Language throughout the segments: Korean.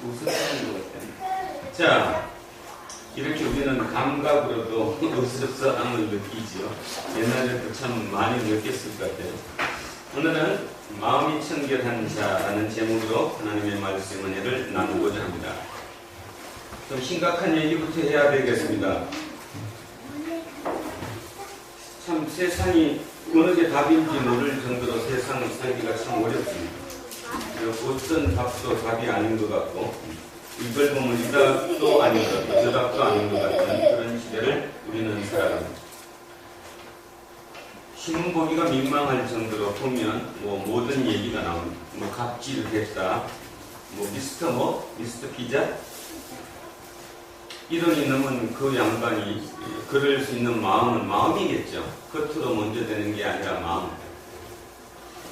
웃으시는 것 같아요. 자, 이렇게 우리는 감각으로도 씁쓸함을 느끼지요. 옛날에도 참 많이 느꼈을 것 같아요. 오늘은 마음이 청결한 자라는 제목으로 하나님의 말씀 은혜를 나누고자 합니다. 좀 심각한 얘기부터 해야 되겠습니다. 참 세상이 어느 게 답인지 모를 정도로 세상 살기가 참 어렵습니다. 어떤 답도 답이 아닌 것 같고 이걸 보면 이 답도 아닌 것 같고 저 답도 아닌 것 같은 그런 시대를 우리는 살아갑니다. 신문 보기가 민망할 정도로 보면 모든 얘기가 나옵니다. 갑질을 했다, 미스터 피자, 이런이 넘은 그 양반이 그럴 수 있는 마음은 마음이겠죠. 겉으로 먼저 되는 게 아니라 마음.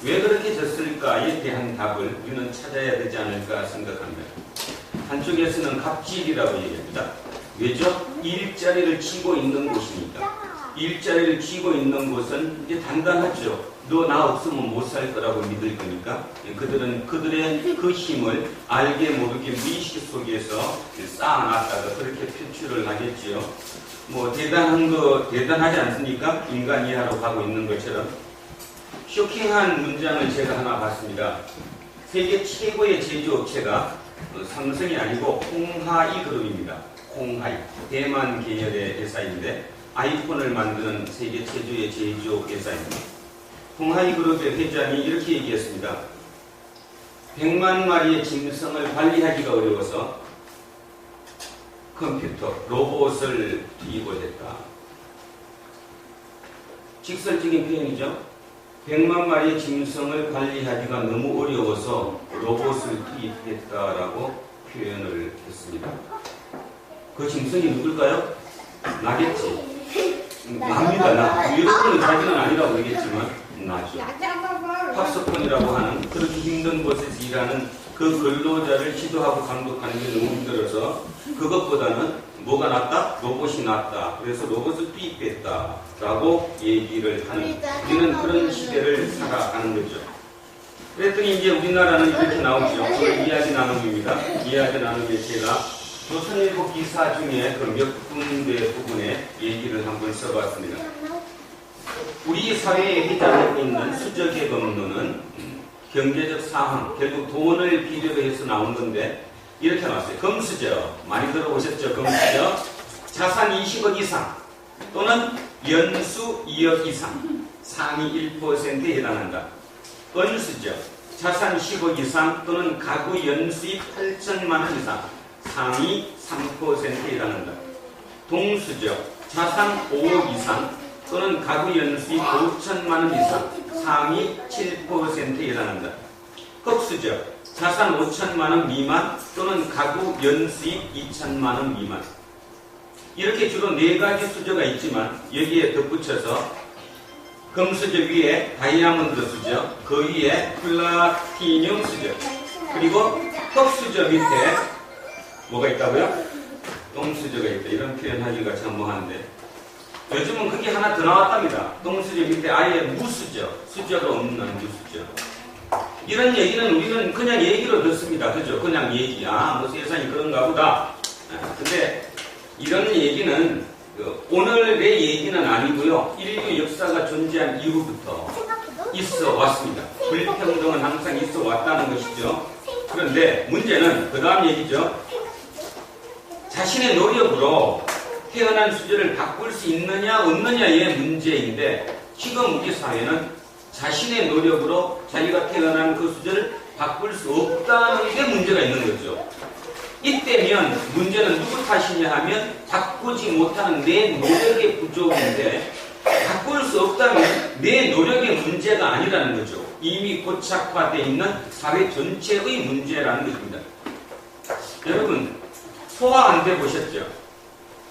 왜 그렇게 졌을까에 대한 답을 우리는 찾아야 되지 않을까 생각합니다. 한쪽에서는 갑질이라고 얘기합니다. 왜죠? 일자리를 쥐고 있는 곳이니까. 일자리를 쥐고 있는 곳은 이제 단단하죠. 너 나 없으면 못 살 거라고 믿을 거니까. 그들은 그들의 그 힘을 알게 모르게 무의식 속에서 쌓아놨다가 그렇게 표출을 하겠지요. 대단하지 않습니까? 인간 이하로 가고 있는 것처럼. 쇼킹한 문장을 제가 하나 봤습니다. 세계 최고의 제조업체가 삼성이 아니고 홍하이 그룹입니다. 홍하이. 대만 계열의 회사인데 아이폰을 만드는 세계 최초의 제조업 회사입니다. 홍하이 그룹의 회장이 이렇게 얘기했습니다. 100만 마리의 짐승을 관리하기가 어려워서 컴퓨터, 로봇을 투입을 했다. 직설적인 표현이죠. 100만 마리의 짐승을 관리하기가 너무 어려워서 로봇을 투입했다라고 표현을 했습니다. 그 짐승이 누굴까요? 나겠지. 납니다. 나. 여러분은 자기는 아니라고 그러겠지만 나죠. 팝스콘이라고 하는 그렇게 힘든 곳에서 일하는 그 근로자를 지도하고 감독하는 게 너무 힘들어서 그것보다는 뭐가 낫다? 로봇이 낫다. 그래서 로봇을 투입했다 라고 얘기를 하는, 우리는 그런 시대를 살아가는 거죠. 그랬더니 이제 우리나라는 이렇게 나오죠. 오늘 이야기 나눔입니다. 이야기 나눔에 제가 조선일보 기사 중에 그 몇 군데 부분에 얘기를 한번 써봤습니다. 우리 사회에 휘달리고 있는 수적의 법론은 경제적 상황, 결국 돈을 필요로 해서 나온 건데 이렇게 나왔어요. 금수저, 많이 들어보셨죠? 금수저, 자산 20억 이상 또는 연수 2억 이상, 상위 1%에 해당한다. 은수저, 자산 10억 이상 또는 가구 연수입 8천만 원 이상, 상위 3%에 해당한다. 동수저, 자산 5억 이상 또는 가구 연수입 5천만 원 이상, 상위 7%에 해당한다. 흑수저, 자산 5천만 원 미만 또는 가구 연수입 2천만 원 미만. 이렇게 주로 4가지 수저가 있지만 여기에 덧붙여서 금수저 위에 다이아몬드 수저, 그 위에 플라티늄 수저, 그리고 흑수저 밑에 뭐가 있다고요? 똥수저가 있다. 이런 표현하기가 참 뭐한데 요즘은 그게 하나 더 나왔답니다. 똥수저 밑에 아예 무수저, 수저가 없는 무수저. 이런 얘기는 우리는 그냥 얘기로 듣습니다. 그죠? 그냥 얘기. 세상이 그런가 보다. 근데 이런 얘기는 오늘의 얘기는 아니고요. 인류 역사가 존재한 이후부터 있어 왔습니다. 불평등은 항상 있어 왔다는 것이죠. 그런데 문제는 그 다음 얘기죠. 자신의 노력으로 태어난 수저를 바꿀 수 있느냐 없느냐의 문제인데 지금 우리 사회는 자신의 노력으로 자기가 태어난 그 수저를 바꿀 수 없다는 게 문제가 있는 거죠. 이때면 문제는 누구 탓이냐 하면 바꾸지 못하는 내 노력의 부족인데 바꿀 수 없다면 내 노력의 문제가 아니라는 거죠. 이미 고착화되어 있는 사회 전체의 문제라는 것입니다. 여러분 소화 안 돼 보셨죠?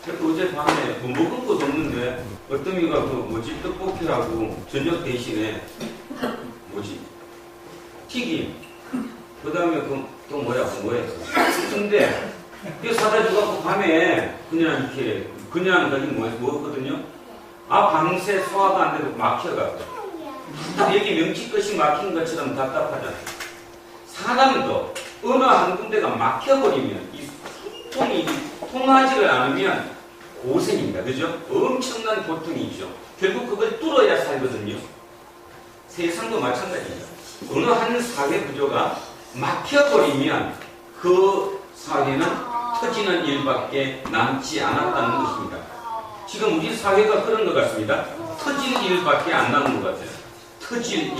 어젯밤에 먹은 것도 없는데 어떤 이가 떡볶이하고 저녁 대신에 튀김, 그 다음에 또 뭐였어? 근데 이거 사다 주고 밤에 그냥 이렇게 가긴 먹었거든요. 밤새 소화가 안 되고 막혀가지고 여기 명치끝이 막힌 것처럼 답답하잖아요. 사람도 어느 한 군데가 막혀버리면 이 통이 통하지를 않으면 고생입니다. 그죠? 엄청난 고통이죠. 결국 그걸 뚫어야 살거든요. 세상도 마찬가지입니다. 어느 한 사회 구조가 막혀버리면 그 사회는 터지는 일밖에 남지 않았다는 것입니다. 지금 우리 사회가 그런 것 같습니다. 터질 일밖에 안 남은 것 같아요. 터질 일.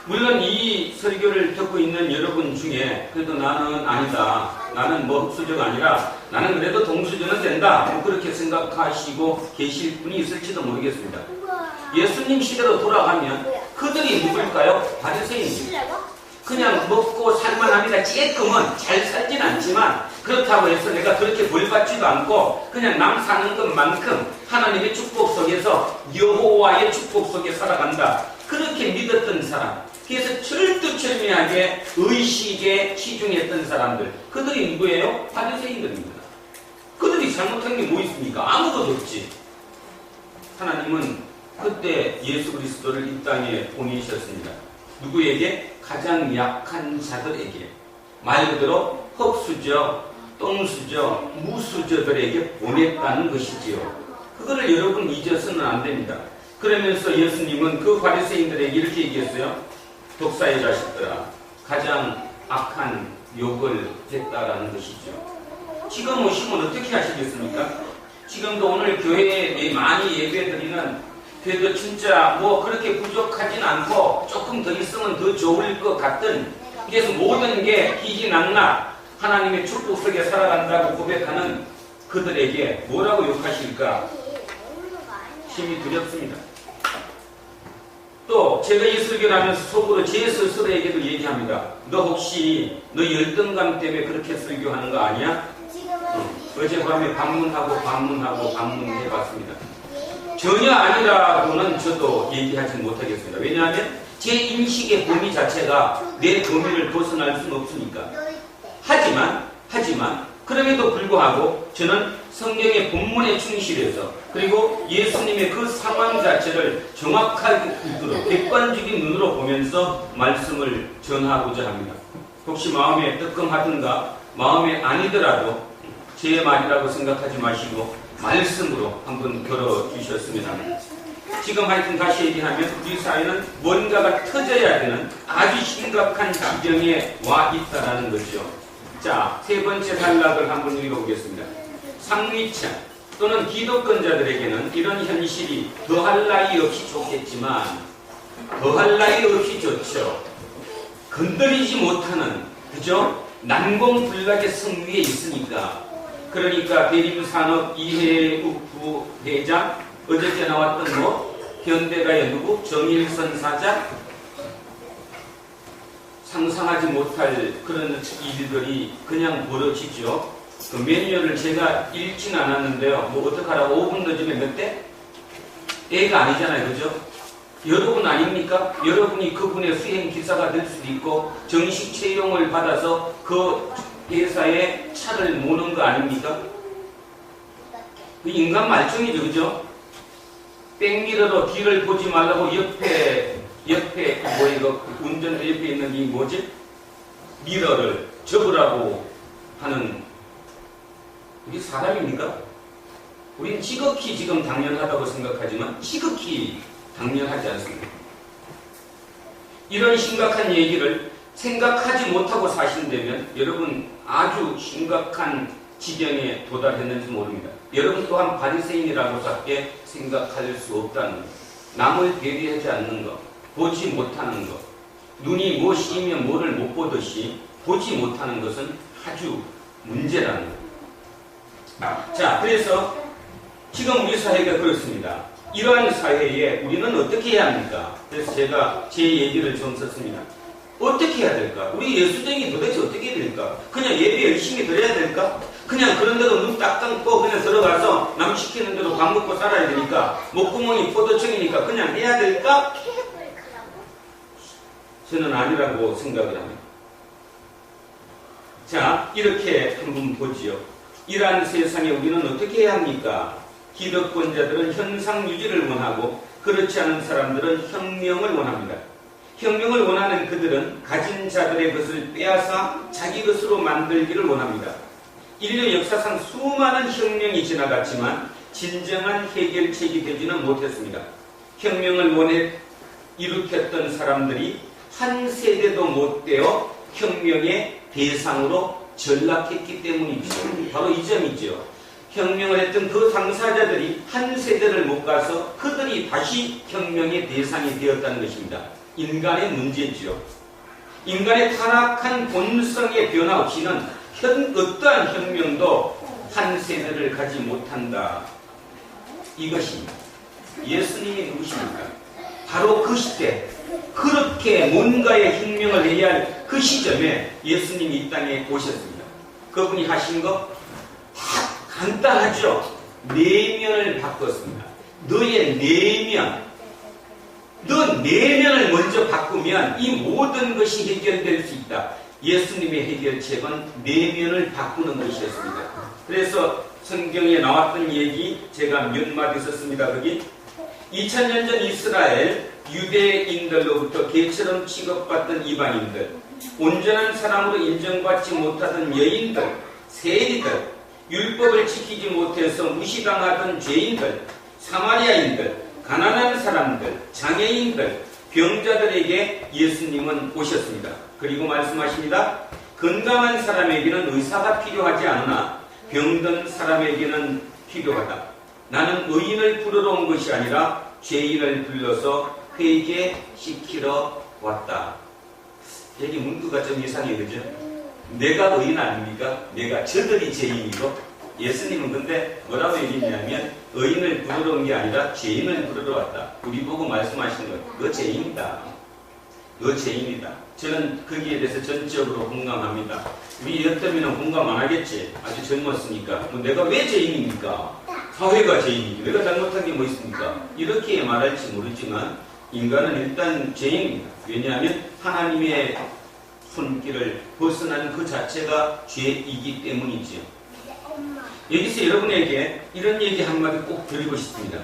물론 이 설교를 듣고 있는 여러분 중에 그래도 나는 아니다. 나는 뭐 흡수저가 아니라 나는 그래도 동수저는 된다. 뭐 그렇게 생각하시고 계실 분이 있을지도 모르겠습니다. 예수님 시대로 돌아가면 그들이 누굴까요? 바리새인들. 그냥 먹고 살만합니다. 쬐끔은 잘 살진 않지만 그렇다고 해서 내가 그렇게 벌받지도 않고 그냥 남 사는 것만큼 하나님의 축복 속에서 여호와의 축복 속에 살아간다. 그렇게 믿었던 사람. 그래서 철두철미하게 의식에 치중했던 사람들. 그들이 누구예요? 바리새인들입니다. 그들이 잘못한 게 뭐 있습니까? 아무것도 없지. 하나님은 그때 예수 그리스도를 이 땅에 보내셨습니다. 누구에게? 가장 약한 자들에게. 말 그대로 흙수저, 똥수저, 무수저들에게 보냈다는 것이지요. 그거를 여러분 잊어서는 안 됩니다. 그러면서 예수님은 그 바리새인들에게 이렇게 얘기했어요. 독사의 자식들아, 가장 악한 욕을 했다라는 것이죠. 지금 오시면 어떻게 하시겠습니까? 지금도 오늘 교회에 많이 예배드리는 그래도 진짜 뭐 그렇게 부족하진 않고 조금 더 있으면 더 좋을 것 같은, 그래서 모든 게 희희낙낙 하나님의 축복 속에 살아간다고 고백하는 그들에게 뭐라고 욕하실까? 힘이 두렵습니다. 또 제가 이 설교를 하면서 속으로 제 스스로에게도 얘기합니다. 너 혹시 너 열등감 때문에 그렇게 설교하는 거 아니야? 어젯밤에 방문해봤습니다. 전혀 아니라고는 저도 얘기하지 못하겠습니다. 왜냐하면 제 인식의 범위 자체가 내 범위를 벗어날 수는 없으니까. 하지만 그럼에도 불구하고 저는 성경의 본문에 충실해서 그리고 예수님의 그 상황 자체를 정확하게 읽도록 객관적인 눈으로 보면서 말씀을 전하고자 합니다. 혹시 마음에 뜨끔하든가 마음에 아니더라도 제 말이라고 생각하지 마시고 말씀으로 한번 걸어주셨으면 합니다. 지금 하여튼 다시 얘기하면 우리 사회는 뭔가가 터져야 되는 아주 심각한 지경에 와 있다는 거죠. 자, 세 번째 단락을 한번 읽어보겠습니다. 상위층 또는 기득권자들에게는 이런 현실이 더할 나위 없이 좋겠지만 더할 나위 없이 좋죠. 건드리지 못하는, 그죠? 난공불락의 성위에 있으니까. 그러니까 대림산업 이해욱 부회장, 어저께 나왔던 현대가의 누구? 정일선 사장, 상상하지 못할 그런 일들이 그냥 벌어지죠. 그 매뉴얼을 제가 읽진 않았는데요. 뭐 어떡하라고 5분 늦으면 몇 대? 애가 아니잖아요. 그죠? 여러분 아닙니까? 여러분이 그분의 수행기사가 될 수도 있고 정식 채용을 받아서 그 회사에 차를 모는 거 아닙니까? 그 인간 말종이죠. 그죠? 백미러로 뒤를 보지 말라고 옆에 운전 옆에 있는 이 뭐지? 미러를 접으라고 하는, 이게 사람입니까? 우린 지극히 지금 당연하다고 생각하지만 지극히 당연하지 않습니다. 이런 심각한 얘기를 생각하지 못하고 사신다면 여러분 아주 심각한 지경에 도달했는지 모릅니다. 여러분 또한 바리새인이라고밖에 생각할 수 없다는 것, 남을 배려하지 않는 것, 보지 못하는 것, 눈이 무엇이면 뭐를 못 보듯이 보지 못하는 것은 아주 문제라는 것. 자, 그래서 지금 우리 사회가 그렇습니다. 이러한 사회에 우리는 어떻게 해야 합니까? 그래서 제가 제 얘기를 좀 썼습니다. 어떻게 해야 될까? 우리 예수쟁이 도대체 어떻게 해야 될까? 그냥 예배 열심히 드려야 될까? 그냥 그런 대로 눈 딱 감고 그냥 들어가서 남 시키는 대로 밥 먹고 살아야 되니까 목구멍이 포도청이니까 그냥 해야 될까? 저는 아니라고 생각을 합니다. 자, 이렇게 한번 보지요. 이러한 세상에 우리는 어떻게 해야 합니까? 기득권자들은 현상 유지를 원하고 그렇지 않은 사람들은 혁명을 원합니다. 혁명을 원하는 그들은 가진 자들의 것을 빼앗아 자기 것으로 만들기를 원합니다. 인류 역사상 수많은 혁명이 지나갔지만 진정한 해결책이 되지는 못했습니다. 혁명을 원해 일으켰던 사람들이 한 세대도 못 되어 혁명의 대상으로 전락했기 때문이죠. 바로 이 점이죠. 혁명을 했던 그 당사자들이 한 세대를 못 가서 그들이 다시 혁명의 대상이 되었다는 것입니다. 인간의 문제지요. 인간의 타락한 본성의 변화 없이는 어떠한 혁명도 한 세대를 가지 못한다. 이것입니다. 예수님이 누구십니까? 바로 그 시대, 그렇게 뭔가의 혁명을 해야 할 그 시점에 예수님이 이 땅에 오셨습니다. 그분이 하신 거 간단하죠. 내면을 바꿨습니다. 너의 내면, 너 내면을 먼저 바꾸면 이 모든 것이 해결될 수 있다. 예수님의 해결책은 내면을 바꾸는 것이었습니다. 그래서 성경에 나왔던 얘기 제가 몇 마디 썼습니다. 거기 2000년 전 이스라엘 유대인들로부터 개처럼 취급받던 이방인들, 온전한 사람으로 인정받지 못하던 여인들, 세리들, 율법을 지키지 못해서 무시당하던 죄인들, 사마리아인들, 가난한 사람들, 장애인들, 병자들에게 예수님은 오셨습니다. 그리고 말씀하십니다. 건강한 사람에게는 의사가 필요하지 않으나 병든 사람에게는 필요하다. 나는 의인을 부르러 온 것이 아니라 죄인을 불러서 회개시키러 왔다. 여기 문구가 좀 이상해, 그죠? 내가 의인 아닙니까? 저들이 죄인이고, 예수님은 근데 뭐라고 얘기했냐면 의인을 부르러 온 게 아니라 죄인을 부르러 왔다. 우리 보고 말씀하시는 거예요. 너 죄인이다. 너 죄인이다. 저는 거기에 대해서 전적으로 공감합니다. 우리 여태미는 공감 안 하겠지. 아주 젊었으니까. 내가 왜 죄인입니까? 사회가 죄인이지. 내가 잘못한 게 뭐 있습니까? 이렇게 말할지 모르지만 인간은 일단 죄인입니다. 왜냐하면 하나님의 손길을 벗어난 그 자체가 죄이기 때문이지요. 여기서 여러분에게 이런 얘기 한마디 꼭 드리고 싶습니다.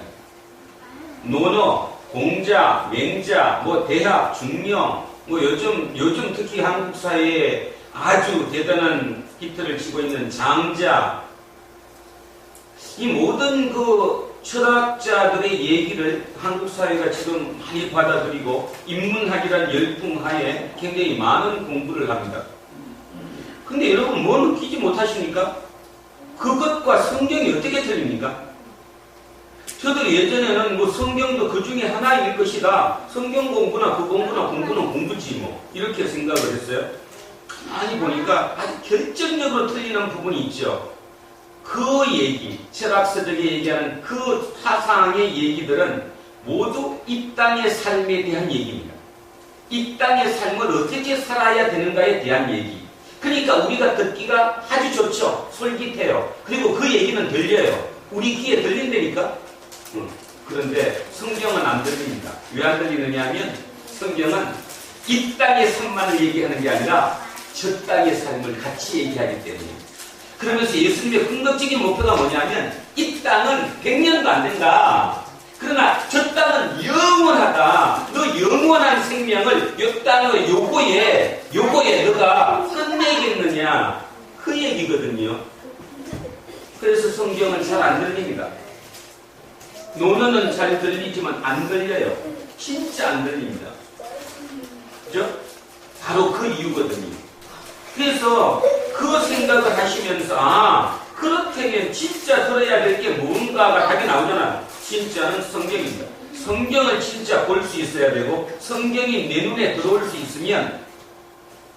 논어, 공자, 맹자, 대학, 중령, 요즘 특히 한국 사회에 아주 대단한 히트를 치고 있는 장자, 이 모든 그 철학자들의 얘기를 한국 사회가 지금 많이 받아들이고 인문학이라는 열풍 하에 굉장히 많은 공부를 합니다. 근데 여러분 뭐 느끼지 못하십니까? 그것과 성경이 어떻게 틀립니까? 저도 예전에는 성경도 그 중에 하나일 것이다. 성경 공부나 그 공부나 공부는 공부지 이렇게 생각을 했어요. 가만히 보니까 아주 결정적으로 틀리는 부분이 있죠. 그 얘기, 철학서적이 얘기하는 그 사상의 얘기들은 모두 이 땅의 삶에 대한 얘기입니다. 이 땅의 삶을 어떻게 살아야 되는가에 대한 얘기. 그러니까 우리가 듣기가 아주 좋죠. 솔깃해요. 그리고 그 얘기는 들려요. 우리 귀에 들린다니까? 그런데 성경은 안 들립니다. 왜 안 들리느냐 하면 성경은 이 땅의 삶만을 얘기하는 게 아니라 저 땅의 삶을 같이 얘기하기 때문입니다. 그러면서 예수님의 궁극적인 목표가 뭐냐면 이 땅은 100년도 안 된다. 그러나 저 땅은 영원하다. 너 영원한 생명을 이 땅의 요거에 너가 끝내겠느냐. 그 얘기거든요. 그래서 성경은 잘 안 들립니다. 논어는 잘 들리지만 안 들려요. 진짜 안 들립니다. 그죠? 바로 그 이유거든요. 그래서 그 생각을 하시면서 그렇다면 진짜 들어야 될 게 뭔가가 답이 나오잖아. 진짜는 성경입니다. 성경을 진짜 볼 수 있어야 되고 성경이 내 눈에 들어올 수 있으면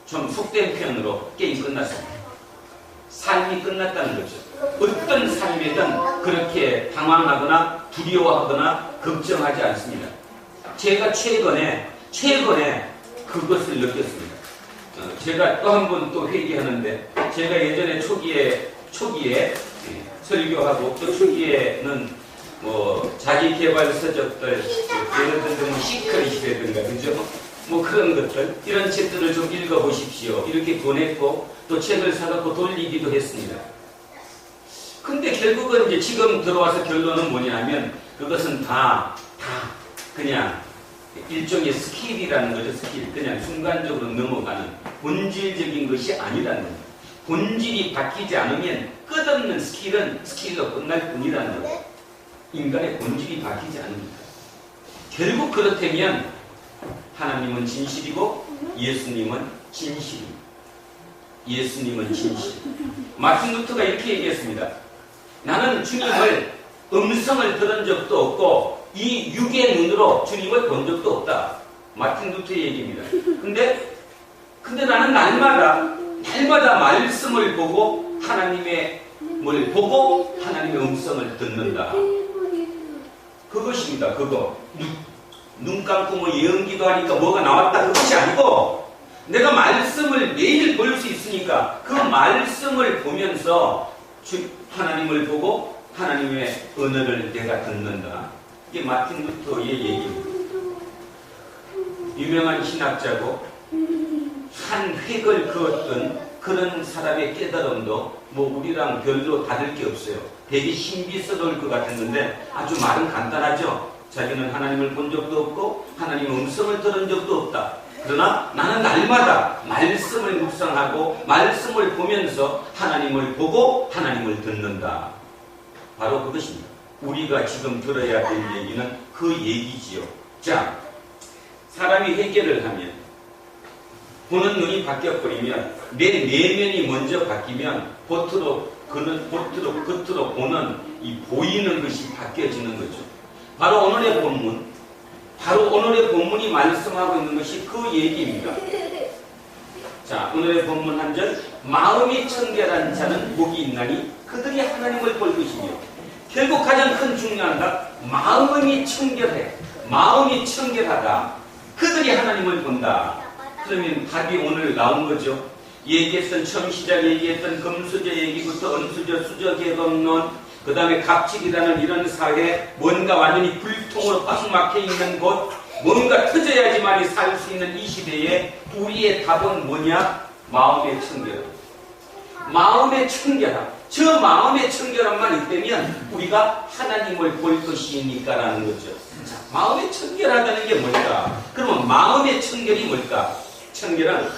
좀 속된 표현으로 게임 끝났습니다. 삶이 끝났다는 거죠. 어떤 삶이든 그렇게 당황하거나 두려워하거나 걱정하지 않습니다. 제가 최근에 그것을 느꼈습니다. 제가 또 한 번 또 회개하는데 제가 예전에 초기에 설교하고 또 초기에는 자기 개발 서적들 예를 들면 시크릿이라든가 그죠? 그런 것들 이런 책들을 좀 읽어보십시오. 이렇게 보냈고 또 책을 사갖고 돌리기도 했습니다. 근데 결국은 이제 지금 들어와서 결론은 뭐냐면 그것은 다 그냥 일종의 스킬이라는 거죠. 스킬. 그냥 순간적으로 넘어가는 본질적인 것이 아니라는 거죠. 본질이 바뀌지 않으면 끝없는 스킬은 스킬로 끝날 뿐이라는 거죠. 인간의 본질이 바뀌지 않습니다. 결국 그렇다면 하나님은 진실이고 예수님은 진실입니다. 예수님은 진실. 마틴 루터가 이렇게 얘기했습니다. 나는 주님을 음성을 들은 적도 없고 이 육의 눈으로 주님을 본 적도 없다. 마틴 루터의 얘기입니다. 근데 나는 날마다 말씀을 보고 하나님의 음성을 듣는다. 그것입니다. 그거. 눈 감고 뭐 예언기도 하니까 뭐가 나왔다. 그것이 아니고 내가 말씀을 매일 볼 수 있으니까 그 말씀을 보면서 하나님을 보고 하나님의 언어를 내가 듣는다. 이게 마틴 루터의 얘기입니다. 유명한 신학자고 한 획을 그었던 그런 사람의 깨달음도 뭐 우리랑 별로 다를 게 없어요. 되게 신비스러울 것 같았는데 아주 말은 간단하죠. 자기는 하나님을 본 적도 없고 하나님의 음성을 들은 적도 없다. 그러나 나는 날마다 말씀을 묵상하고 말씀을 보면서 하나님을 보고 하나님을 듣는다. 바로 그것입니다. 우리가 지금 들어야 될 얘기는 그 얘기지요. 자, 사람이 회개를 하면 보는 눈이 바뀌어버리면 내 내면이 먼저 바뀌면 겉으로 보는 이 보이는 것이 바뀌어지는 거죠. 바로 오늘의 본문이 말씀하고 있는 것이 그 얘기입니다. 자, 오늘의 본문 한 절. 마음이 청결한 자는 복이 있나니 그들이 하나님을 볼 것이며. 결국 가장 큰 중요한 것, 마음이 청결하다. 그들이 하나님을 본다. 그러면 답이 오늘 나온 거죠. 처음 시작 얘기했던 금수저 얘기부터 은수저, 수저 계급론, 그 다음에 갑질이라는 이런 사회, 뭔가 완전히 불통으로 꽉 막혀 있는 곳, 뭔가 터져야지만이 살 수 있는 이 시대에 우리의 답은 뭐냐? 마음의 청결함. 마음의 청결함. 저 마음의 청결함만 있다면 우리가 하나님을 볼 것이니까라는 거죠. 자, 마음의 청결하다는 게 뭘까? 그러면 마음의 청결이 뭘까? 청결은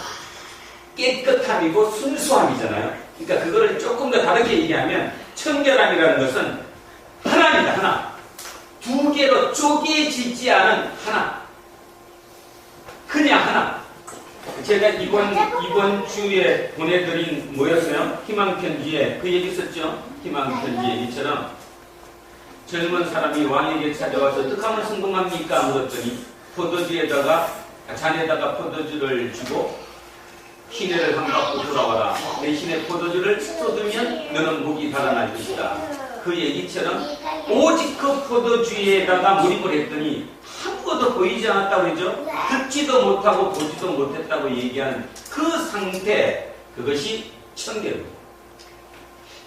깨끗함이고 순수함이잖아요. 그러니까 그거를 조금 더 다르게 얘기하면 청결함이라는 것은 하나입니다. 하나. 두 개로 쪼개지지 않은 하나. 그냥 하나. 제가 이번 주에 보내드린 뭐였어요? 희망편지에 그 얘기 썼죠? 희망편지 얘기처럼 젊은 사람이 왕에게 찾아와서 어떻게 하면 성공합니까? 물었더니 잔에다가 포도주를 주고 시내를 한 바퀴 돌아와라. 대신에 포도주를 쏟으면 너는 목이 달아날 것이다. 그 얘기처럼 오직 그 포도주에다가 몰입을 했더니 아무것도 보이지 않았다고 그러죠. 듣지도 못하고 보지도 못했다고 얘기하는 그 상태, 그것이 청결입니다.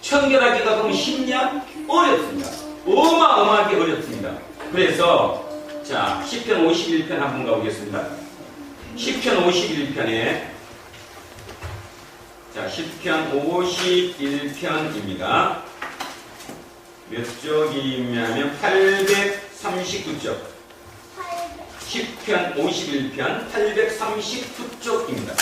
청결하기가 그럼 쉽냐? 어렵습니다. 어마어마하게 어렵습니다. 그래서 자, 시편 51편 한번 가보겠습니다. 시편 51편에 자, 시편 51편입니다. 몇 쪽이냐면 839쪽. 시편 51편 839쪽입니다.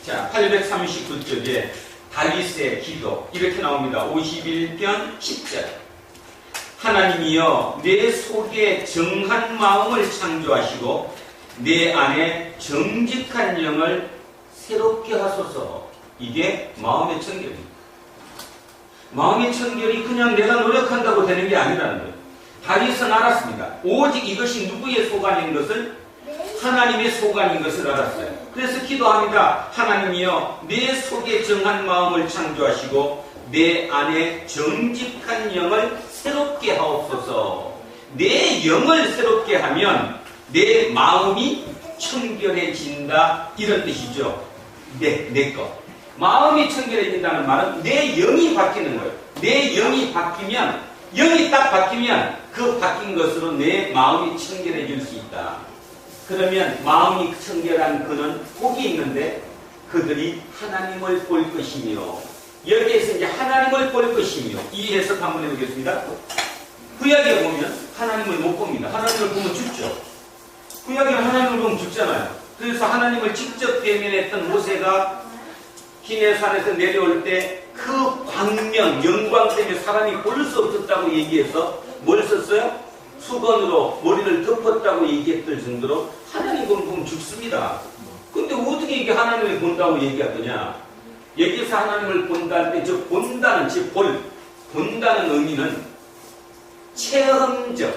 자, 839쪽에 다윗의 기도 이렇게 나옵니다. 51편 10절. 하나님이여 내 속에 정한 마음을 창조하시고 내 안에 정직한 영을 새롭게 하소서. 이게 마음의 청결입니다. 마음의 청결이 그냥 내가 노력한다고 되는 게 아니라는 거예요. 다윗은 알았습니다. 오직 이것이 누구의 소관인 것을? 하나님의 소관인 것을 알았어요. 그래서 기도합니다. 하나님이여 내 속에 정한 마음을 창조하시고 내 안에 정직한 영을 새롭게 하옵소서. 내 영을 새롭게 하면 내 마음이 청결해진다, 이런 뜻이죠. 내 것. 마음이 청결해진다는 말은 내 영이 바뀌는 거예요. 내 영이 바뀌면, 영이 딱 바뀌면 그 바뀐 것으로 내 마음이 청결해질 수 있다. 그러면 마음이 청결한 그는 복이 있는데 그들이 하나님을 볼 것이며 여기에서 이제 하나님을 볼 것이며, 이 해석 한번 해보겠습니다. 구약에 보면 하나님을 못 봅니다. 하나님을 보면 죽죠. 구약에 하나님을 보면 죽잖아요. 그래서 하나님을 직접 대면했던 모세가 시내산에서 내려올 때 그 광명, 영광 때문에 사람이 볼 수 없었다고 얘기해서 뭘 썼어요? 수건으로 머리를 덮었다고 얘기했을 정도로 하나님을 보면 죽습니다. 근데 어떻게 이게 하나님을 본다고 얘기하더냐? 여기서 하나님을 본다 할 때 저 본다는, 즉 본다는 의미는 체험적,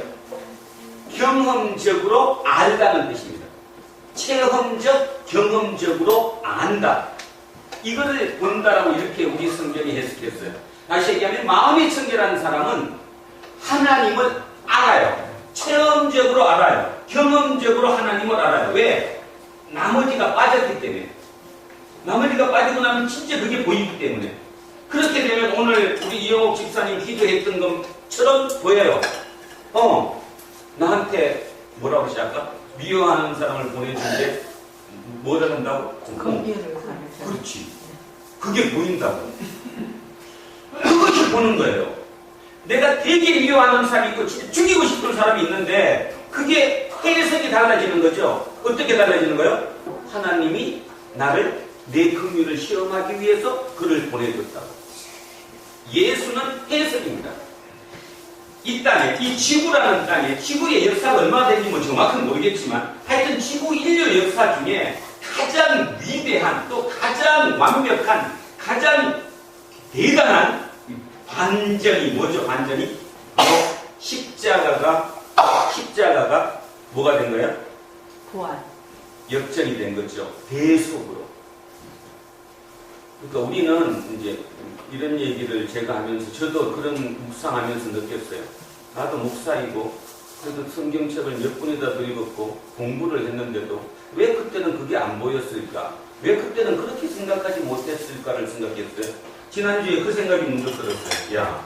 경험적으로 알다는 뜻입니다. 체험적, 경험적으로 안다. 이거를 본다라고 이렇게 우리 성경이 해석했어요. 다시 얘기하면 마음이 청결한 사람은 하나님을 알아요. 체험적으로 알아요. 경험적으로 하나님을 알아요. 왜? 나머지가 빠졌기 때문에. 나머지가 빠지고 나면 진짜 그게 보이기 때문에. 그렇게 되면 오늘 우리 이영옥 집사님 기도했던 것처럼 보여요. 나한테 뭐라고 시작할까? 미워하는 사람을 보내주는데 뭐라 한다고? 긍휼을 하는. 그렇지. 그게 보인다고. 그것이 보는 거예요. 내가 되게 미워하는 사람이 있고 진짜 죽이고 싶은 사람이 있는데 그게 해석이 달라지는 거죠. 어떻게 달라지는 거예요? 하나님이 나를 내 긍휼을 시험하기 위해서 그를 보내줬다고. 예수는 해석입니다. 이 땅에, 이 지구라는 땅에, 지구의 역사가 얼마나 된지 뭐 정확히 모르겠지만 하여튼 지구 인류 역사 중에 가장 위대한, 또 가장 완벽한, 가장 대단한 반전이 뭐죠? 반전이? 바로 십자가가 뭐가 된 거예요? 부활. 역전이 된 거죠. 대속으로. 그러니까 우리는 이제 이런 얘기를 제가 하면서 저도 그런 묵상하면서 느꼈어요. 나도 목사이고 그래도 성경책을 몇 분이나 더 읽었고 공부를 했는데도 왜 그때는 그게 안 보였을까? 왜 그때는 그렇게 생각하지 못했을까를 생각했어요. 지난주에 그 생각이 문득 들었어요. 야,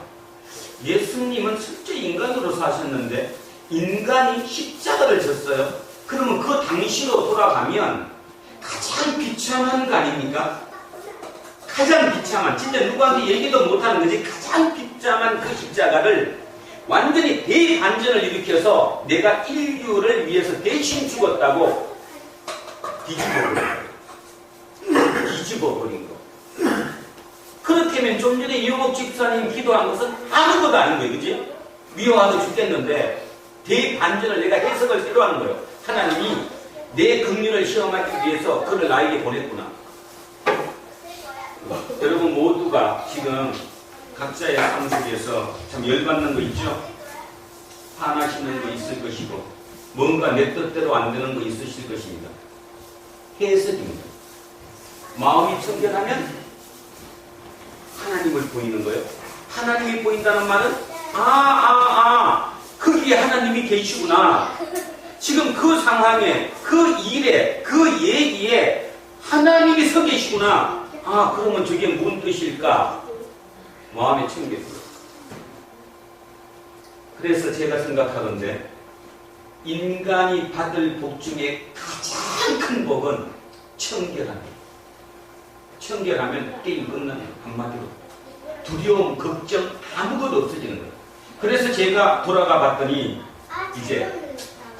예수님은 실제 인간으로 사셨는데 인간이 십자가를 졌어요. 그러면 그 당시로 돌아가면 가장 비참한 거 아닙니까? 가장 비참한, 진짜 누구한테 얘기도 못하는 거지, 가장 비참한 그 십자가를 완전히 대반전을 일으켜서 내가 인류를 위해서 대신 죽었다고 뒤집어버린 거. 그렇다면 좀 전에 이영옥 집사님 기도한 것은 아무것도 아닌 거예요. 그지? 미워하고 죽겠는데 대반전을 내가 해석을 새로 하는 거예요. 하나님이 내 긍휼을 시험하기 위해서 그를 나에게 보냈구나. 여러분 모두가 지금 각자의 삶 속에서 참 열받는 거 있죠? 화나시는 거 있을 것이고 뭔가 내 뜻대로 안 되는 거 있으실 것입니다. 해석입니다. 마음이 청결하면 하나님을 보이는 거예요. 하나님이 보인다는 말은 거기에 하나님이 계시구나. 지금 그 상황에, 그 일에, 그 얘기에 하나님이 서 계시구나. 그러면 저게 무슨 뜻일까? 마음에 청결해요. 그래서 제가 생각하건대 인간이 받을 복 중에 가장 큰 복은 청결함이에요. 청결하면 게임 끝나는 거예요. 한마디로. 두려움, 걱정 아무것도 없어지는 거예요. 그래서 제가 돌아가 봤더니 이제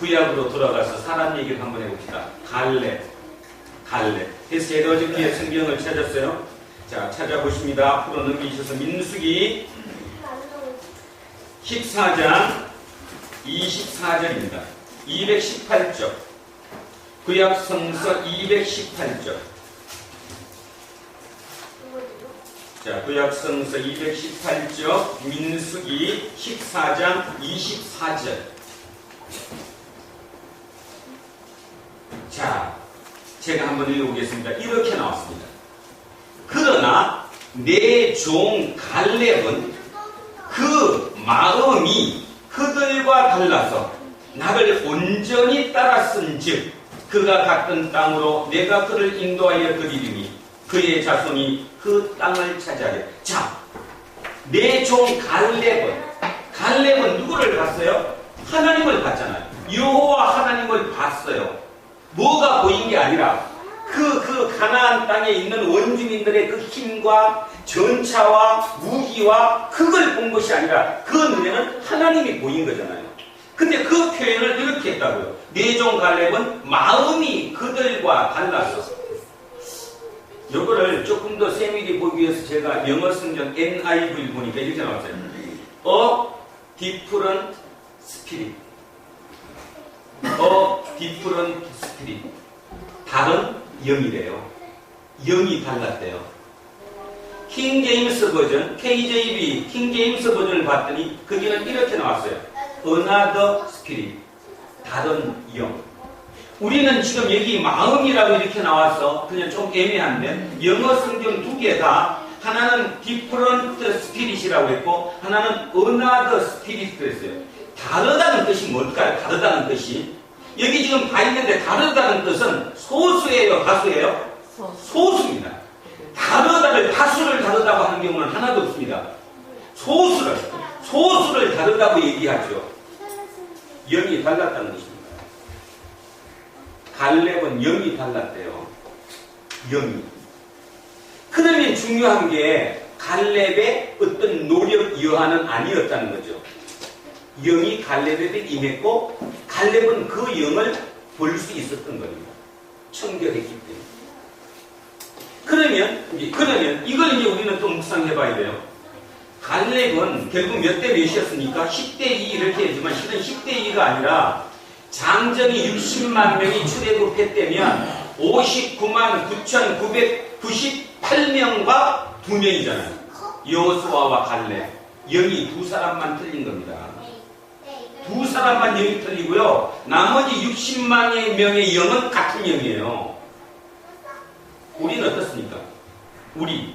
구약으로 돌아가서 사람 얘기를 한번 해봅시다. 갈렙. 그래서 제가 어저께 성경을 찾았어요. 자, 찾아보십니다. 앞으로 넘기셔서 민수기 14장 24절입니다. 218쪽. 구약 성서 218쪽. 자, 구약 성서 218쪽 민수기 14장 24절. 자, 제가 한번 읽어보겠습니다. 이렇게 나왔습니다. 그러나 내 종 갈렙은 그 마음이 그들과 달라서 나를 온전히 따랐은즉 그가 갔던 땅으로 내가 그를 인도하여 그리리니 그의 자손이 그 땅을 차지하려. 자, 내 종 갈렙은 누구를 봤어요? 하나님을 봤잖아요. 여호와 하나님을 봤어요. 뭐가 보인 게 아니라 그 가나안 땅에 있는 원주민들의 그 힘과 전차와 무기와 그걸 본 것이 아니라 그 눈에는 하나님이 보인 거잖아요. 근데 그 표현을 이렇게 했다고요. 내종 갈렙은 마음이 그들과 달라서. 이거를 조금 더 세밀히 보기 위해서 제가 영어 성경 NIV를 보니까 이렇게 나왔어요. A different spirit. A different spirit. 다른 영이래요. 영이 달랐대요. 킹 제임스 버전, KJV, 킹 제임스 버전을 봤더니 거기는 이렇게 나왔어요. Another spirit. 다른 영. 우리는 지금 여기 마음이라고 이렇게 나와서 그냥 좀 애매한데 영어 성경 두 개 다 하나는 different spirit이라고 했고 하나는 another spirit이라고 했어요. 다르다는 뜻이 뭘까요? 다르다는 뜻이 여기 지금 다 있는데 다르다는 뜻은 소수예요? 다수예요? 소수입니다. 다르다를 다수를 다르다고 하는 경우는 하나도 없습니다. 소수를 다르다고 얘기하죠. 영이 달랐다는 것입니다. 갈렙은 영이 달랐대요. 영이. 그러면 중요한 게 갈렙의 어떤 노력 여하는 아니었다는 거죠. 영이 갈렙에게 임했고 갈렙은 그 영을 볼 수 있었던 겁니다. 청결했기 때문에. 그러면 이걸 이제 우리는 또 묵상해봐야 돼요. 갈렙은 결국 몇 대 몇이었습니까? 10대 2 이렇게 하지만 실은 10대 2가 아니라 장정이 60만 명이 출애굽했다면 59만 9,998명과 2명이잖아요. 여호수아와 갈렙. 영이 두 사람만 틀린 겁니다. 두 사람만 영이 틀리고요. 나머지 60만 명의 영은 같은 영이에요. 우리는 어떻습니까? 우리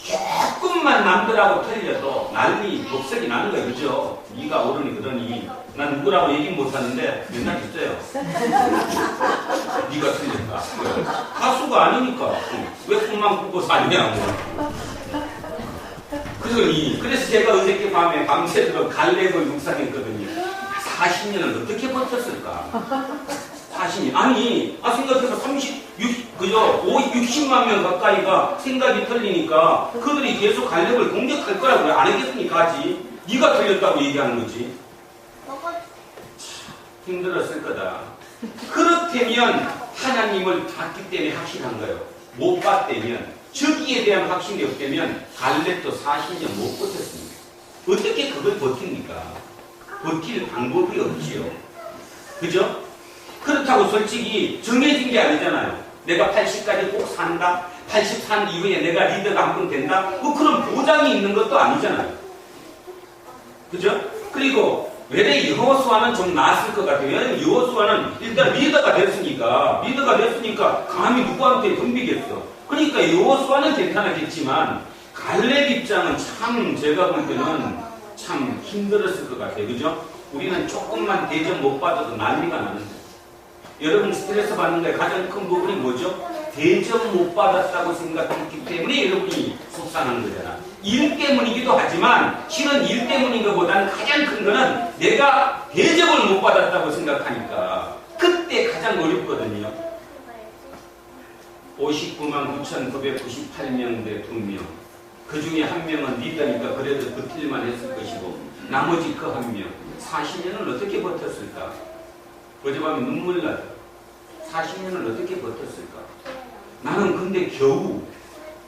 조금만 남들하고 틀려도 난리 독색이 나는 거예요. 그죠? 네가 어른이 그러니 난 누구라고 얘기 못하는데 맨날 있어요. 네가 틀렸다. 가수가 아니니까 왜 꿈만 꾸고 사냐고. 그래서 제가 어저께 밤에 밤새도록 갈렙을 묵상했거든요. 40년을 어떻게 버텼을까? 40년. 아니, 생각해서 60만 명 가까이가 생각이 틀리니까 그들이 계속 갈렙을 공격할 거라고 왜 안 했겠습니까? 하지. 네가 틀렸다고 얘기하는 거지. 힘들었을 거다. 그렇다면 하나님을 봤기 때문에 확신한 거예요. 못 봤다면, 저기에 대한 확신이 없다면 갈렙도 40년 못 버텼습니다. 어떻게 그걸 버팁니까? 버틸 방법이 없지요. 그죠? 그렇다고 솔직히 정해진 게 아니잖아요. 내가 80까지 꼭 산다. 80 산 이후에 내가 리더가 한 번 된다. 뭐 그런 보장이 있는 것도 아니잖아요. 그죠? 그리고 왜 여호수아는 좀 나았을 것 같아요. 왜냐면 여호수아는 일단 리더가 됐으니까 감히 누구한테 덤비겠어. 그러니까 여호수아는 괜찮았겠지만 갈렙 입장은 참 제가 볼 때는 참 힘들었을 것 같아요. 그죠? 우리는 조금만 대접 못 받아도 난리가 나는데 여러분 스트레스 받는 거에 가장 큰 부분이 뭐죠? 대접 못 받았다고 생각했기 때문에 여러분이 속상한 거잖아. 일 때문이기도 하지만 실은 일 때문인 것보다는 가장 큰 거는 내가 대접을 못 받았다고 생각하니까 그때 가장 어렵거든요. 59만 9,998명 대 2명. 그 중에 한 명은 리더니까 그래도 버틸만 했을 것이고 나머지 그 한 명 40년을 어떻게 버텼을까? 어젯밤에 눈물 나죠. 40년을 어떻게 버텼을까? 나는 근데 겨우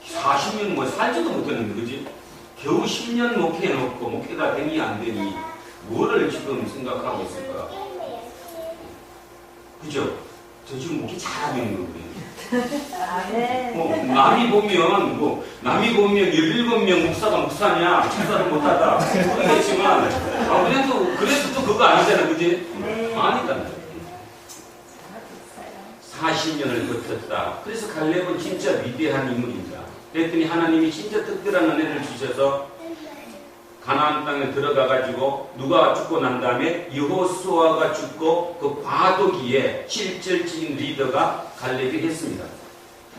40년 뭐 살지도 못했는데 그지? 겨우 10년 목회해놓고 목회가 되니 안 되니 뭐를 지금 생각하고 있을까? 그죠? 저 지금 목회 잘하고 있는 거거든요. 남이 보면 17명 목사가 목사냐 집사를 못하다 그러겠지만 그래도 또 그거 아니잖아. 그지? 아니까 40년을 버텼다. 그래서 갈렙은 진짜 위대한 인물입니다. 그랬더니 하나님이 진짜 특별한 은혜를 주셔서 가나안 땅에 들어가가지고 누가 죽고 난 다음에 여호수아가 죽고 그 과도기에 실질적인 리더가 갈렙이 됐습니다.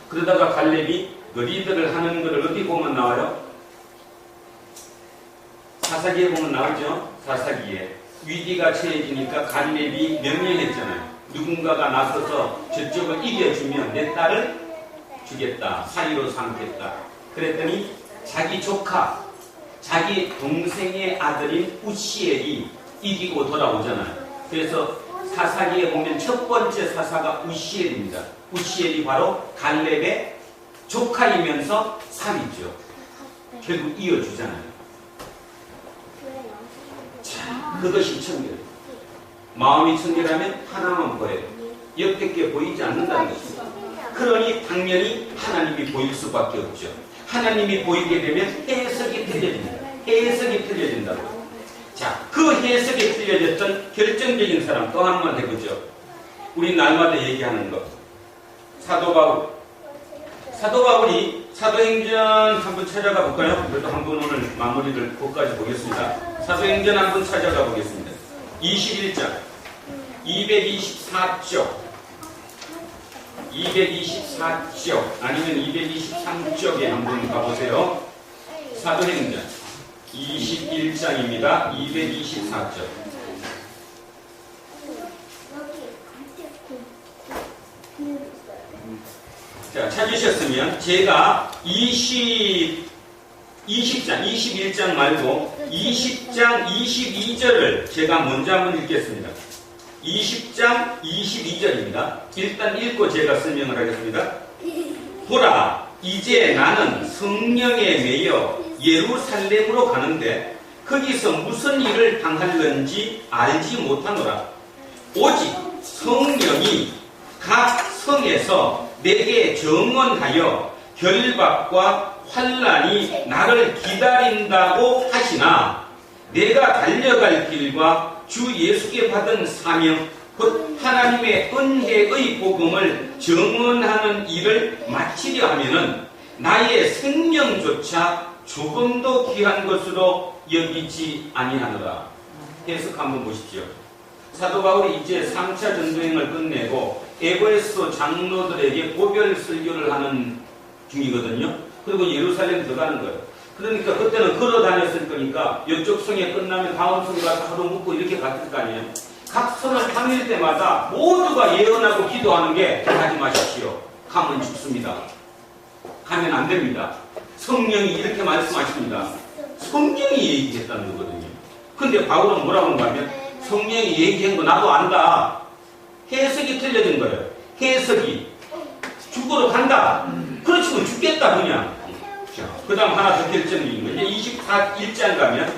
그러다가 갈렙이 그 리더를 하는 것을 어디 보면 나와요? 사사기에 보면 나오죠? 사사기에 위기가 처해지니까 갈렙이 명령했잖아요. 누군가가 나서서 저쪽을 이겨주면 내 딸을 주겠다. 사위로 삼겠다. 그랬더니 자기 조카, 자기 동생의 아들인 우시엘이 이기고 돌아오잖아요. 그래서 사사기에 보면 첫 번째 사사가 우시엘입니다. 우시엘이 바로 갈렙의 조카이면서 사위죠. 결국 이어주잖아요. 자, 그것이 청결. 마음이 청결하면 하나만 보여요. 옆에 게 보이지 않는다는 것입니다. 그러니 당연히 하나님이 보일 수밖에 없죠. 하나님이 보이게 되면 해석이 틀려집니다. 해석이 틀려진다고. 자, 그 해석이 틀려졌던 결정적인 사람 또 한 번 해보죠. 우리 날마다 얘기하는 것. 사도 바울. 사도 바울이 사도행전 한번 찾아가 볼까요? 그래도 한번 오늘 마무리를 끝까지 보겠습니다. 사도행전 한번 찾아가 보겠습니다. 21장 224쪽 224쪽 아니면 223쪽에 한번 가보세요. 사도행전 21장입니다. 224쪽. 자, 찾으셨으면 제가 20장, 21장 말고 20장 22절을 제가 먼저 한번 읽겠습니다. 20장 22절입니다. 일단 읽고 제가 설명을 하겠습니다. 보라, 이제 나는 성령에 매여 예루살렘으로 가는데 거기서 무슨 일을 당할는지 알지 못하노라. 오직 성령이 각 성에서 내게 정언하여 결박과 환난이 나를 기다린다고 하시나 내가 달려갈 길과 주 예수께 받은 사명 곧 하나님의 은혜의 복음을 정언하는 일을 마치려 하면은 나의 생명조차 조금도 귀한 것으로 여기지 아니하노라. 해석 한번 보십시오. 사도 바울이 이제 3차 전도행을 끝내고 에베소 장로들에게 고별 설교를 하는 중이거든요. 그리고 예루살렘 들어가는 거예요. 그러니까 그때는 걸어 다녔을 거니까 이쪽 성에 끝나면 다음 성 가서 하루 묵고 이렇게 갔을 거 아니에요. 각 성을 다닐 때마다 모두가 예언하고 기도하는 게 하지 마십시오. 가면 죽습니다. 가면 안 됩니다. 성령이 이렇게 말씀하십니다. 성령이 얘기했다는 거거든요. 근데 바울은 뭐라고 하는가 하면 성령이 얘기한 거 나도 안다. 해석이 틀려진 거예요. 해석이 죽으러 간다. 그렇지만 죽겠다 그냥. 그 다음 하나 더 결정적인 거. 이제 21장 가면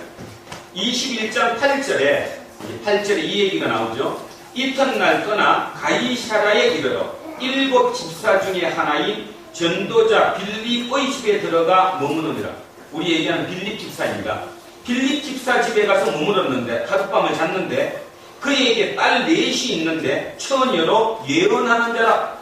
21장 8절에 이 얘기가 나오죠. 이튿날 떠나 가이사라에 이르러 7 집사 중에 하나인 전도자 빌립의 집에 들어가 머무르니라. 우리 얘기하는 빌립 집사입니다. 빌립 집사 집에 가서 머물렀는데 하룻밤을 잤는데 그에게 딸 넷이 있는데 처녀로 예언하는 자라.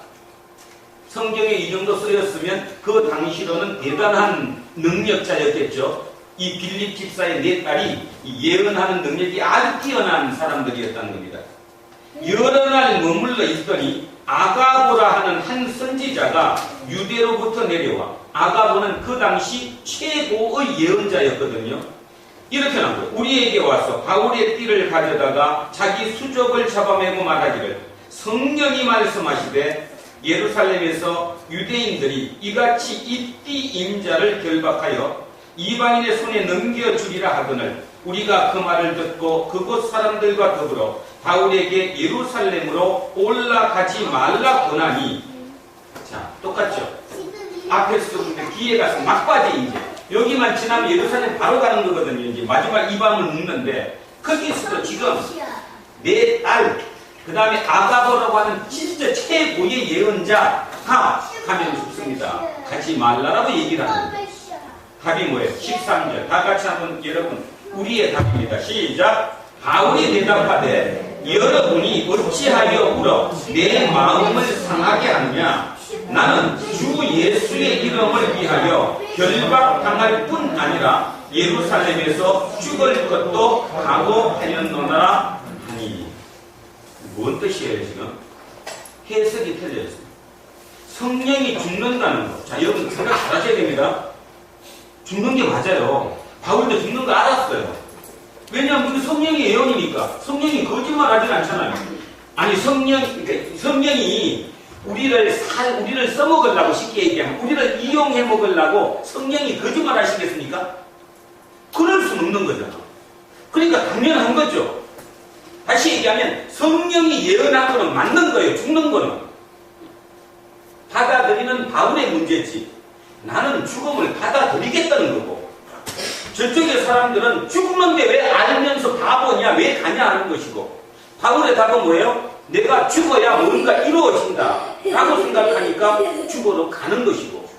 성경에 이 정도 쓰였으면 그 당시로는 대단한 능력자였겠죠. 이 빌립 집사의 네 딸이 예언하는 능력이 아주 뛰어난 사람들이었다는 겁니다. 여러 날 머물러 있더니 아가보라 하는 한 선지자가 유대로부터 내려와. 아가보는 그 당시 최고의 예언자였거든요. 이렇게 나온 거예요. 우리에게 와서 바울의 띠를 가져다가 자기 수족을 잡아매고 말하기를 성령이 말씀하시되 예루살렘에서 유대인들이 이같이 이 띠 임자를 결박하여 이방인의 손에 넘겨주리라 하거늘 우리가 그 말을 듣고 그곳 사람들과 더불어 바울에게 예루살렘으로 올라가지 말라 권하니. 자, 똑같죠? 앞에서도 근데 뒤에 가서 막바지 이제 여기만 지나면 예루살렘 바로 가는 거거든요. 이제 마지막 이 밤을 묵는데 거기서도 지금 내 딸, 그 다음에 아가보라고 하는 진짜 최고의 예언자가 가면 죽습니다. 가지 말라라고 얘기를 하는 거예요. 답이 뭐예요? 13절. 다 같이 한번 여러분 우리의 답입니다. 시작. 바울이 대답하되 여러분이 어찌하여 울어 내 마음을 상하게 하느냐. 나는 주 예수의 이름을 위하여 결박당할 뿐 아니라 예루살렘에서 죽을 것도 각오하였노라 하니. 뭔 뜻이에요 지금? 해석이 틀려졌습니다. 성령이 죽는다는 거. 자, 여러분 생각 잘 하셔야 됩니다. 죽는 게 맞아요. 바울도 죽는 거 알았어요. 왜냐하면 성령이 예언이니까. 성령이 거짓말 하진 않잖아요. 아니 성령이 우리를 써먹으려고, 쉽게 얘기하면 우리를 이용해 먹으려고 성령이 거짓말 하시겠습니까? 그럴 수는 없는 거잖아. 그러니까 당연한 거죠. 다시 얘기하면 성령이 예언한 거는 맞는 거예요. 죽는 거는. 받아들이는 바울의 문제지. 나는 죽음을 받아들이겠다는 거고, 저쪽의 사람들은 죽는데 왜 알면서 바보냐, 왜 가냐 하는 것이고, 바울의 답은 뭐예요? 내가 죽어야 뭔가 이루어진다 라고 생각하니까 죽어도 가는 것이고.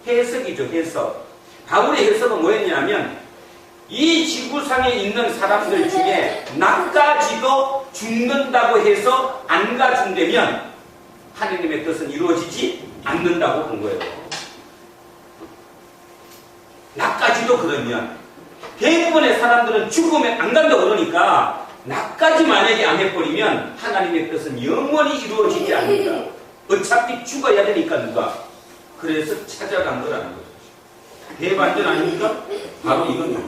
해석이죠, 해석. 바울의 해석은 뭐였냐면, 이 지구상에 있는 사람들 중에 나까지도 죽는다고 해서 안 가준다면 하느님의 뜻은 이루어지지 않는다고 본 거예요. 나까지도 그러면, 대부분의 사람들은 죽으면 안 간다고 그러니까 나까지 만약에 안 해버리면 하나님의 뜻은 영원히 이루어지지 않는다. 어차피 죽어야 되니까 누가. 그래서 찾아간 거라는 거죠. 대반전 아닙니까? 바로 이겁니다.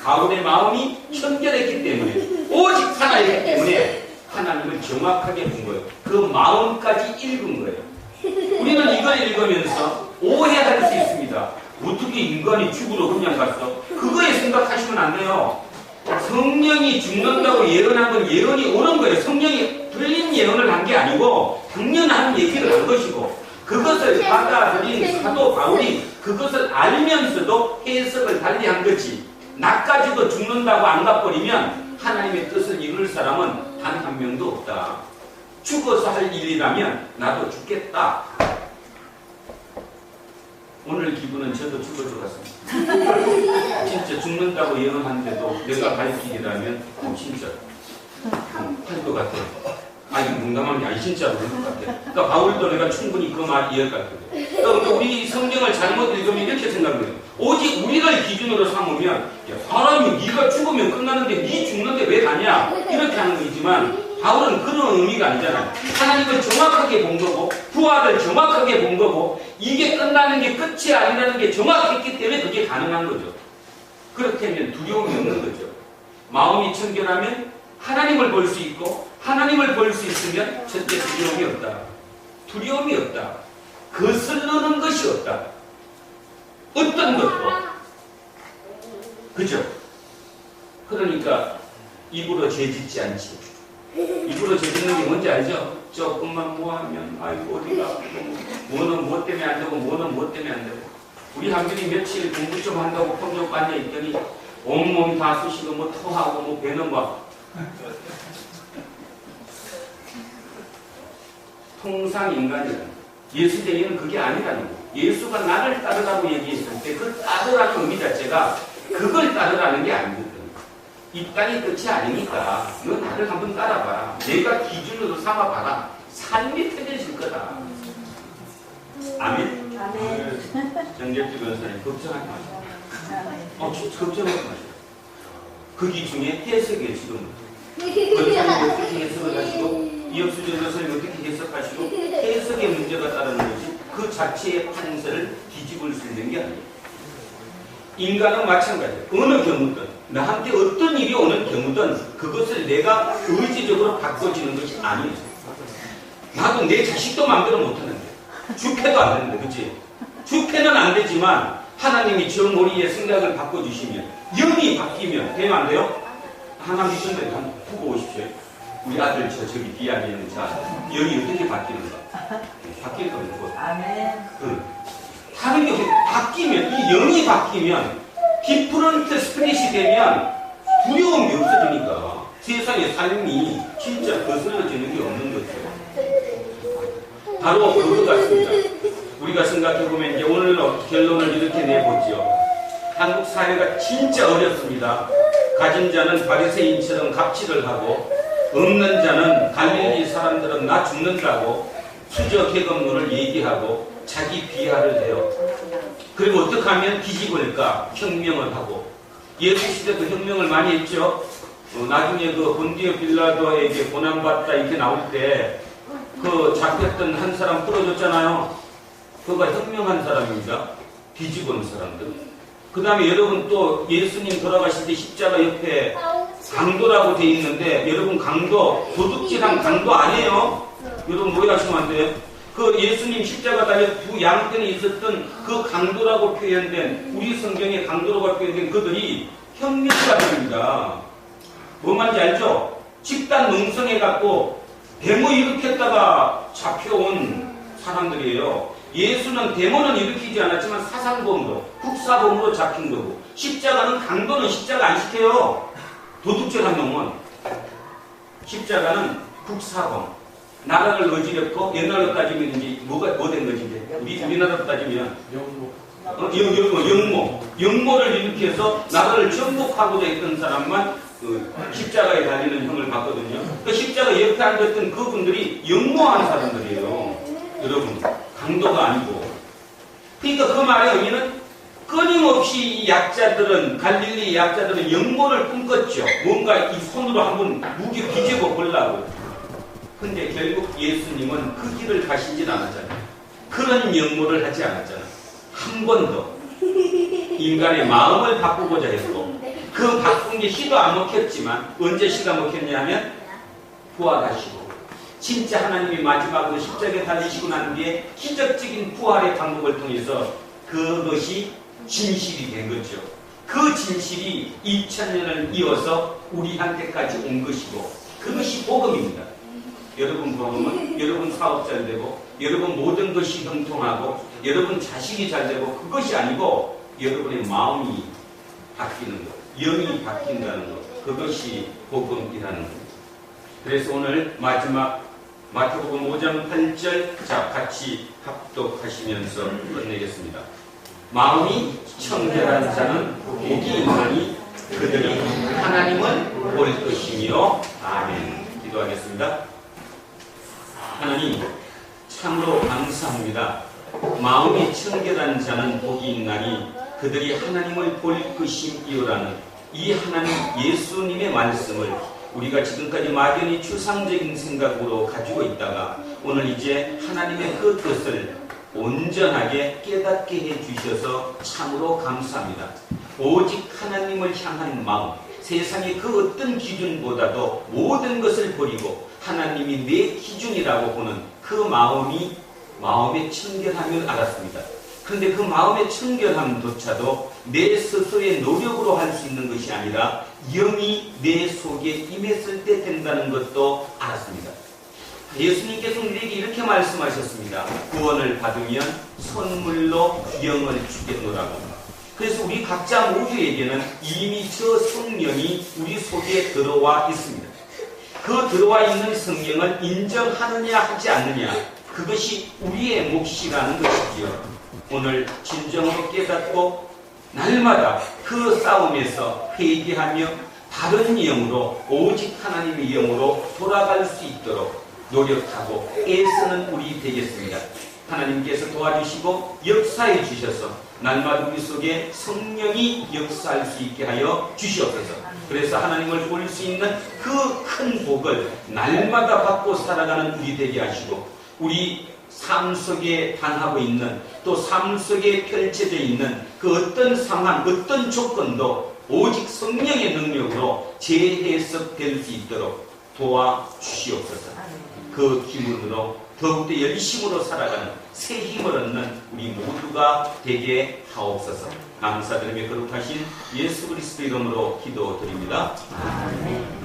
바울의 마음이 청결했기 때문에, 오직 하나이기 때문에 하나님을 정확하게 본 거예요. 그 마음까지 읽은 거예요. 우리는 이걸 읽으면서 오해할 수 있습니다. 어떻게 인간이 죽으러 그냥 갔어? 그거에 생각하시면 안 돼요. 성령이 죽는다고 예언한 건 예언이 옳은 거예요. 성령이 틀린 예언을 한 게 아니고 당연한 얘기를 한 것이고, 그것을 받아들인 사도 바울이 그것을 알면서도 해석을 달리한 거지. 나까지도 죽는다고 안 가버리면 하나님의 뜻을 이룰 사람은 단 한 명도 없다. 죽어서 할 일이라면 나도 죽겠다. 오늘 기분은 저도 죽을 것 같습니다. 진짜 죽는다고 예언하는데도 내가 갈 길이라면 진짜 할 것 같아. 아니, 농담하는 게 아니, 진짜로 그럴 것 같아. 그러니까 바울도 내가 충분히 그 말 이해할 것 같거든. 그러니까 우리 성경을 잘못 읽으면 이렇게 생각해요. 오직 우리를 기준으로 삼으면, 야, 사람이 네가 죽으면 끝나는데 네 죽는데 왜 가냐, 이렇게 하는 거지만 바울은 그런 의미가 아니잖아요. 하나님을 정확하게 본 거고, 부활을 정확하게 본 거고, 이게 끝나는 게 끝이 아니라는 게 정확했기 때문에 그게 가능한 거죠. 그렇다면 두려움이 없는 거죠. 마음이 청결하면 하나님을 볼 수 있고, 하나님을 볼 수 있으면 절대 두려움이 없다. 두려움이 없다. 거슬르는 것이 없다. 어떤 것도. 그죠? 그러니까 입으로 죄짓지 않지. 입으로 죄짓는 게 뭔지 알죠? 조금만 뭐하면 아이고 어디가 아프고, 뭐는 뭐 때문에 안 되고, 뭐는 뭐 때문에 안 되고. 우리 한별이 며칠 공부 좀 한다고 폰좀 앉아 있더니 온몸 다 쑤시고 뭐 토하고 뭐 배는 막. 통상 인간이란, 예수쟁이는 그게 아니라는 거예요. 예수가 나를 따르라고 얘기했을 때 그 따르라는 의미 자체가 그걸 따르라는 게 아니거든. 입간이 끝이 아니니까 너 나를 한번 따라봐라. 내가 기준으로 삼아봐라. 삶이 편해질 거다. 아멘? 아멘. 정결주 변호사님, 걱정하지 마세요. 진짜 걱정하지 마세요. 그 기중에 해석이에요, 지금. 변호사님 어떻게 해석을 하시고, 이혁수 변호사님 어떻게 해석하시고, 해석의 문제가 따르는 거지, 그 자체의 판세를 뒤집을 수 있는 게 아니에요. 인간은 마찬가지예요. 어느 경우든, 나한테 어떤 일이 오는 경우든 그것을 내가 의지적으로 바꿔지는 것이 아니에요. 나도 내 자식도 마음대로 못하는데, 주패도 안 되는데, 그치? 주패는 안 되지만 하나님이 저 머리에 생각을 바꿔주시면, 영이 바뀌면 되면 안 돼요? 하나 미션대 한번 보고 오십시오. 우리 아들 저기 뒤에 앉아있는 자, 영이 어떻게 바뀌는가? 바뀔 겁니다. 아멘. 다른 게 바뀌면, 이 영이 바뀌면, 디프런트 스피릿이 되면 두려움이 없어지니까 세상의 삶이 진짜 거슬러지는 게 없는 거죠. 바로 그것 같습니다. 우리가 생각해보면 이제 오늘 결론을 이렇게 내보죠. 한국 사회가 진짜 어렵습니다. 가진 자는 바리새인처럼 갑질을 하고, 없는 자는 갈릴리 사람들은 나 죽는다고 수저 계급론을 얘기하고 자기 비하를 해요. 그리고 어떻게 하면 뒤집을까? 혁명을 하고. 예수 시대도 혁명을 많이 했죠. 나중에 그 본디오 빌라도에게 고난받다 이렇게 나올 때 그 잡혔던 한 사람 풀어줬잖아요. 그가 혁명한 사람입니다. 뒤집은 사람들. 그 다음에 여러분 또 예수님 돌아가실 때 십자가 옆에 강도라고 돼 있는데, 여러분 강도, 도둑질한 강도 아니에요. 여러분 오해하시면 안 돼요. 그 예수님 십자가 달려 두 양편에 있었던 그 강도라고 표현된, 우리 성경의 강도라고 표현된 그들이 혁명가들입니다. 뭔 말인지 알죠? 집단 농성해갖고 데모 일으켰다가 잡혀온 사람들이에요. 예수는 데모는 일으키지 않았지만 사상범으로, 국사범으로 잡힌 거고, 십자가는 강도는 십자가 안 시켜요. 도둑질한 놈은. 십자가는 국사범. 나라를 어지럽고, 옛날로 따지면 이제 뭐 된 거지? 이제 우리나라로 따지면 영모를 일으켜서 나라를 정복하고자 했던 사람만 십자가에 달리는 형을 받거든요. 그 십자가 옆에 앉았던 그분들이 영모한 사람들이에요. 여러분, 강도가 아니고. 그러니까 그 말의 의미는 끊임없이 이 약자들은, 갈릴리 약자들은 영모를 꿈꿨죠. 뭔가 이 손으로 한번 무게 비집어 보려고. 근데 결국 예수님은 그 길을 가시진 않았잖아요. 그런 영모를 하지 않았잖아요. 한 번도 인간의 마음을 바꾸고자 했고, 그 바꾼 게 시도 안 먹혔지만 언제 시가 먹혔냐 하면 부활하시고, 진짜 하나님이 마지막으로 십자가에 달리시고 난 뒤에 기적적인 부활의 방법을 통해서 그것이 진실이 된 거죠. 그 진실이 2000년을 이어서 우리한테까지 온 것이고, 그것이 복음입니다. 여러분 복음은 여러분 사업 잘 되고, 여러분 모든 것이 형통하고, 여러분 자식이 잘 되고, 그것이 아니고 여러분의 마음이 바뀌는 것, 영이 바뀐다는 것, 그것이 복음이라는 것. 그래서 오늘 마지막 마태복음 5장 8절, 자 같이 합독하시면서 끝내겠습니다. 마음이 청결한 자는 복이 있나니 그들이 하나님을 볼 것이며. 아멘. 기도하겠습니다. 하나님, 참으로 감사합니다. 마음이 청결한 자는 복이 있나니 그들이 하나님을 볼 것임이요라는 이 하나님 예수님의 말씀을 우리가 지금까지 막연히 추상적인 생각으로 가지고 있다가 오늘 이제 하나님의 그 뜻을 온전하게 깨닫게 해주셔서 참으로 감사합니다. 오직 하나님을 향한 마음, 세상의 그 어떤 기준보다도 모든 것을 버리고 하나님이 내 기준이라고 보는 그 마음이 마음의 청결함을 알았습니다. 그런데 그 마음의 청결함조차도 내 스스로의 노력으로 할 수 있는 것이 아니라 영이 내 속에 임했을 때 된다는 것도 알았습니다. 예수님께서 우리에게 이렇게 말씀하셨습니다. 구원을 받으면 선물로 영을 주겠노라고. 그래서 우리 각자 모두에게는 이미 저 성령이 우리 속에 들어와 있습니다. 그 들어와 있는 성령을 인정하느냐 하지 않느냐, 그것이 우리의 몫이라는 것이지요. 오늘 진정으로 깨닫고 날마다 그 싸움에서 회개하며 다른 영으로, 오직 하나님의 영으로 돌아갈 수 있도록 노력하고 애쓰는 우리 되겠습니다. 하나님께서 도와주시고 역사해 주셔서 날마다 우리 속에 성령이 역사할 수 있게 하여 주시옵소서. 그래서 하나님을 볼 수 있는 그 큰 복을 날마다 받고 살아가는 우리 되게 하시고, 우리 삶 속에 당하고 있는, 또 삶 속에 펼쳐져 있는 그 어떤 상황, 어떤 조건도 오직 성령의 능력으로 재해석될 수 있도록 도와주시옵소서. 그 기분으로 더욱더 열심으로 살아가는 새 힘을 얻는 우리 모두가 되게 하옵소서. 감사드리며 거룩하신 예수 그리스도 이름으로 기도드립니다. 아멘.